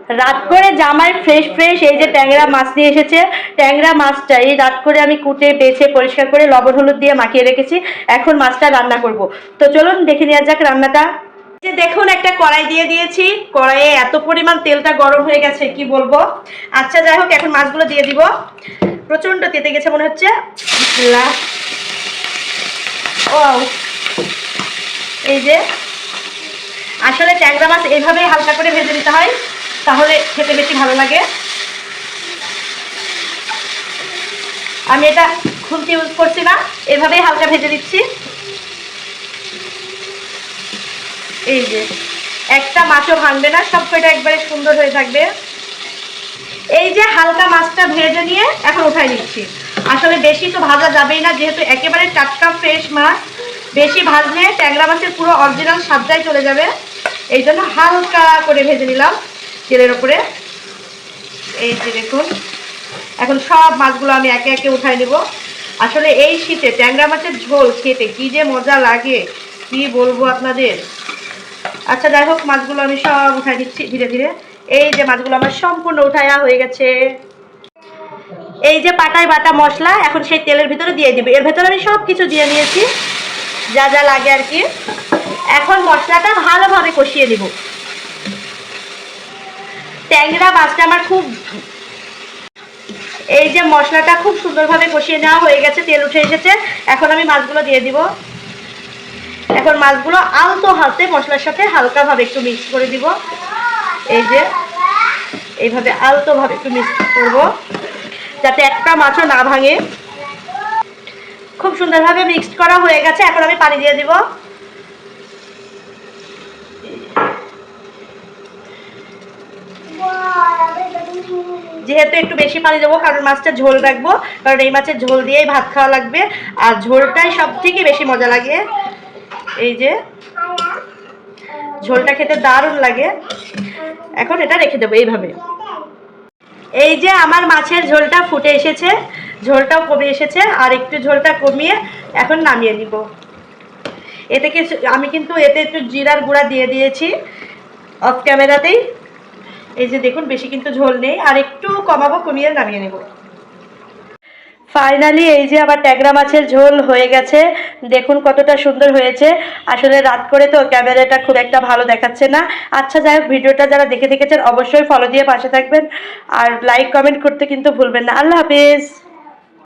রাত করে জামাই ফ্রেশ ফ্রেশ এই যে ট্যাংরা মাছ নিয়ে এসেছে। ট্যাংরা মাছটা এই রাত করে আমি কুটে বেছে পরিষ্কার করে লবণ হলুদ দিয়ে মাখিয়ে রেখেছি। এখন মাছটা রান্না করব। তো চলুন দেখে নেওয়া যাক রান্নাটা। যে দেখুন একটা কড়াই দিয়ে দিয়েছি, কড়াইয়ে এত পরিমাণ তেলটা গরম হয়ে গেছে কি বলবো। আচ্ছা যাই হোক, এখন মাছগুলো দিয়ে দিব। প্রচন্ড তেতে গেছে মনে হচ্ছে। ও এই যে আসলে ট্যাংরা মাছ এইভাবেই হালকা করে ভেজে নিতে হয়, তাহলে খেতে বেশি ভালো লাগে। আমি এটা খুন্তি ইউজ করছি না, এভাবেই হালকা ভেজে দিচ্ছি। এই যে একটা মাছও ভাঙবে না, সব কয়টা একবারে সুন্দর হয়ে থাকবে। এই যে হালকা মাছটা ভেজে নিয়ে এখন উঠাই নিচ্ছি। আসলে বেশি তো ভাজা যাবেই না, যেহেতু একেবারে টাটকা ফ্রেশ মাছ। বেশি ভাজলে ট্যাংরা মাছের পুরো অরিজিনাল স্বাদটাই চলে যাবে। এই জন্য হালকা করে ভেজে নিলাম তেলের উপরে। এই যে দেখুন, এখন সব মাছগুলো আমি একে একে উঠাই নেব। আসলে এই শীতে ট্যাংরা মাছের ঝোল খেতে কি যে মজা লাগে কি বলবো আপনাদের। আচ্ছা যাই হোক, মাছগুলো আমি সব উঠাই দিচ্ছি ধীরে ধীরে। এই যে মাছগুলো আমার সম্পূর্ণ উঠায়া হয়ে গেছে। এই যে পাটায় বাটা মশলা এখন সেই তেলের ভিতরে দিয়ে দিবে। এর ভেতরে আমি সব কিছু দিয়ে নিয়েছি যা যা লাগে আর কি। এখন মশলাটা ভালোভাবে কষিয়ে দিব। ট্যাংরা মাছটা আমার খুব, এই যে মশলাটা খুব সুন্দরভাবে কষিয়ে নেওয়া হয়ে গেছে, তেল উঠে এসেছে। এখন আমি মাছগুলো দিয়ে দিব। এখন মাছগুলো আলতো হাতে মশলার সাথে হালকাভাবে একটু মিক্স করে দিব। এই যে এইভাবে আলতোভাবে একটু মিক্স করব যাতে একটা মাছও না ভাঙে। খুব সুন্দরভাবে মিক্সড করা হয়ে গেছে, এখন আমি পানি দিয়ে দিব। যেহেতু একটু বেশি পানি দেবো, কারণ মাছটা ঝোল রাখবো, কারণ এই মাছের ঝোল দিয়েই ভাত খাওয়া লাগবে, আর ঝোলটাই সব থেকে বেশি মজা লাগে। এই যে ঝোলটা খেতে দারুণ লাগে। এখন এটা রেখে দেবো এইভাবে। এই যে আমার মাছের ঝোলটা ফুটে এসেছে, ঝোলটাও কমে এসেছে, আর একটু ঝোলটা কমিয়ে এখন নামিয়ে নিব। এতে কিছু আমি কিন্তু এতে একটু জিরার গুঁড়া দিয়ে দিয়েছি অফ ক্যামেরাতেই। এই যে দেখুন, বেশি কিন্তু ঝোল নেই, আর একটু কমাবো, কমিয়ে নামিয়ে নেব। ফাইনালি এই যে আবার ট্যাংরা মাছের ঝোল হয়ে গেছে। দেখুন কতটা সুন্দর হয়েছে। আসলে রাত করে তো ক্যামেরাটা খুব একটা ভালো দেখাচ্ছে না। আচ্ছা যাই হোক, ভিডিওটা যারা দেখেছেন অবশ্যই ফলো দিয়ে পাশে থাকবেন, আর লাইক কমেন্ট করতে কিন্তু ভুলবেন না। আল্লাহ হাফেজ।